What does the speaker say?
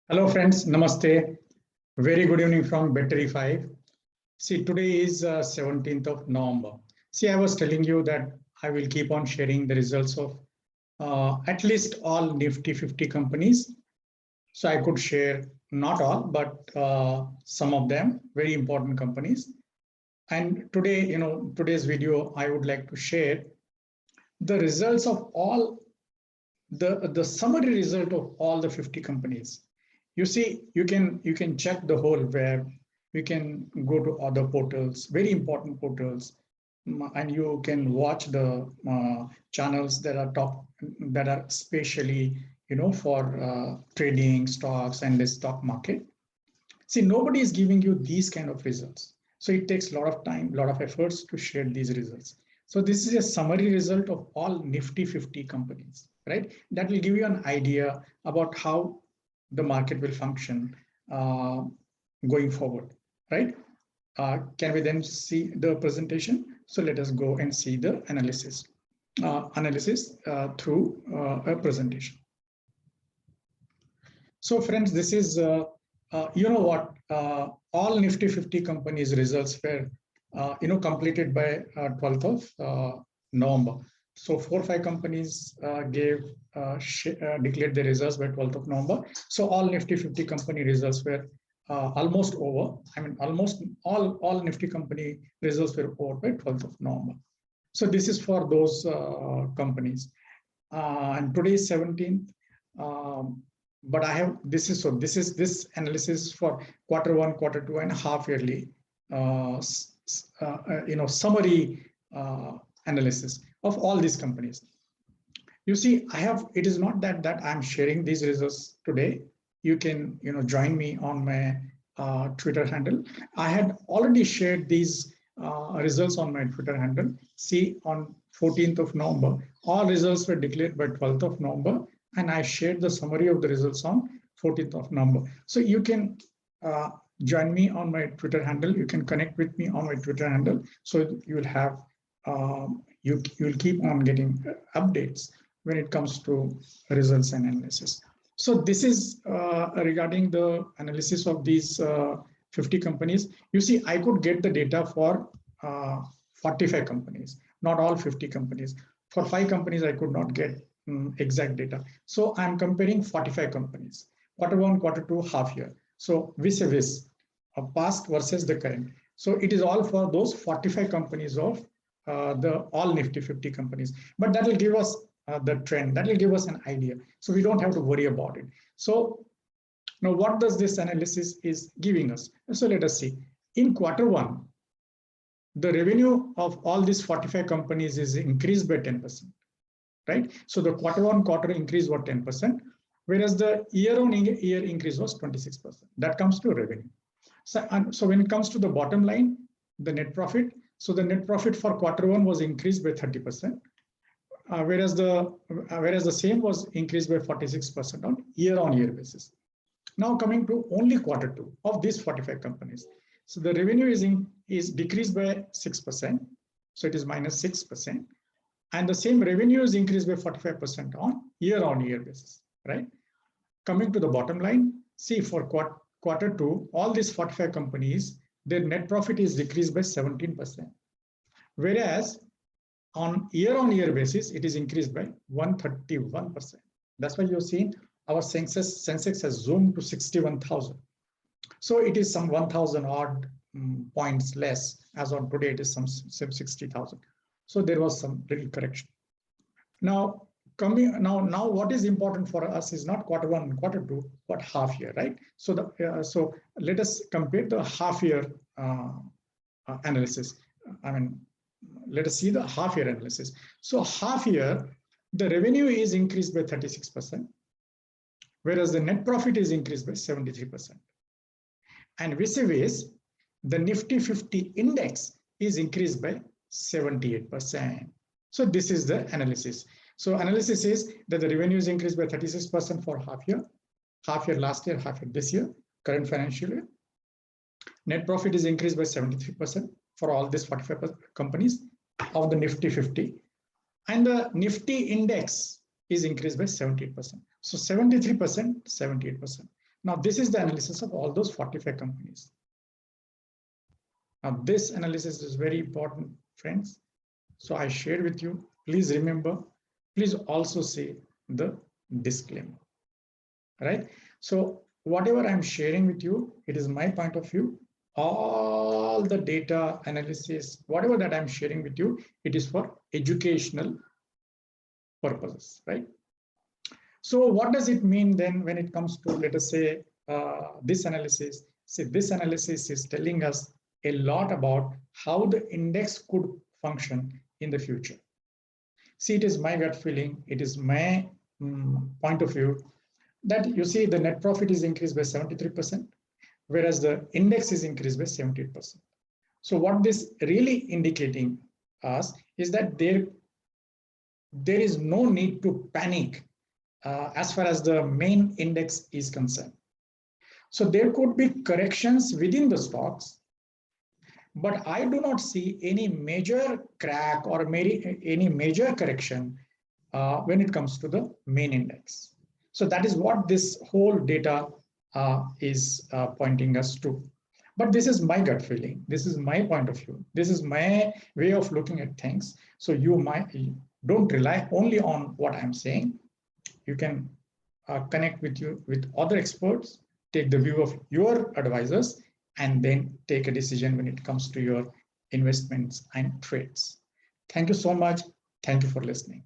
Hello friends, Namaste. Very good evening from Battery 5. See, today is 17th of November. See, I was telling you that I will keep on sharing the results of at least all Nifty 50 companies. So I could share not all, but some of them, very important companies. And today, today's video, I would like to share the results of all the summary result of all the 50 companies. You see, you can check the whole web. You can go to other portals, very important portals, and you can watch the channels that are specially for trading stocks and the stock market. See, nobody is giving you these kind of results, so it takes a lot of time, a lot of efforts to share these results. So this is a summary result of all Nifty 50 companies, right? That will give you an idea about how the market will function going forward, right? Can we then see the presentation? So let us go and see the analysis through a presentation. So friends, this is, all Nifty 50 companies results were, completed by 12th of November. So 4 or 5 companies declared their results by 12th of November. So all Nifty 50 company results were almost over. I mean, almost all Nifty company results were over by 12th of November. So this is for those companies. And today is 17th. But I have this analysis for Q1, Q2, and half yearly, summary analysis of all these companies. You see, it is not that I'm sharing these results today. You can join me on my Twitter handle. I had already shared these results on my Twitter handle. See, on 14th of November, all results were declared by 12th of November. And I shared the summary of the results on 14th of November. So you can join me on my Twitter handle. You can connect with me on my Twitter handle. So you will have, you will keep on getting updates when it comes to results and analysis. So this is regarding the analysis of these 50 companies. You see, I could get the data for 45 companies, not all 50 companies. For 5 companies, I could not get exact data. So I'm comparing 45 companies, Q1, Q2, half year. So vis-a-vis past versus the current. So it is all for those 45 companies of the all Nifty 50 companies. But that will give us the trend. That will give us an idea. So we don't have to worry about it. So now what does this analysis is giving us? So let us see. In Q1, the revenue of all these 45 companies is increased by 10%. Right? So the quarter-on-quarter increase was 10%, whereas the year-on-year increase was 26%. That comes to revenue. So when it comes to the bottom line, the net profit, so the net profit for Q1 was increased by 30%, whereas the same was increased by 46% on year-on-year basis. Now coming to only Q2 of these 45 companies. So the revenue is decreased by 6%. So it is minus 6%. And the same revenue is increased by 45% on year-on-year basis, right? Coming to the bottom line, see for Q2, all these 45 companies, their net profit is decreased by 17%. Whereas on year-on-year basis, it is increased by 131%. That's why you're seeing our Sensex has zoomed to 61,000. So it is some 1,000 odd points less. As on today, it is some 60,000. So there was some little correction. Now, what is important for us is not Q1 and Q2, but half year, right? So so let us compare the half year analysis. I mean, let us see the half year analysis. So half year, the revenue is increased by 36%, whereas the net profit is increased by 73%. And vis-a-vis, the Nifty 50 index is increased by 78%. So this is the analysis. So analysis is that the revenue is increased by 36% for half year last year, half year this year, current financial year. Net profit is increased by 73% for all these 45 companies of the Nifty 50. And the Nifty index is increased by 78%. So 73%, 78%. Now, this is the analysis of all those 45 companies. Now, this analysis is very important, friends. So I shared with you. Please remember, please also say the disclaimer, right? So whatever I'm sharing with you, it is my point of view. All the data analysis, whatever that I'm sharing with you, it is for educational purposes, right? So what does it mean then when it comes to, let us say, this analysis? See, this analysis is telling us a lot about how the index could function in the future. See, it is my gut feeling, it is my point of view that you see the net profit is increased by 73%, whereas the index is increased by 78%. So what this really indicating us is that there is no need to panic as far as the main index is concerned. So there could be corrections within the stocks, but I do not see any major crack or any major correction when it comes to the main index. So that is what this whole data is pointing us to. But this is my gut feeling. This is my point of view. This is my way of looking at things. So you don't rely only on what I'm saying. You can connect with other experts, take the view of your advisors, and then take a decision when it comes to your investments and trades. Thank you so much. Thank you for listening.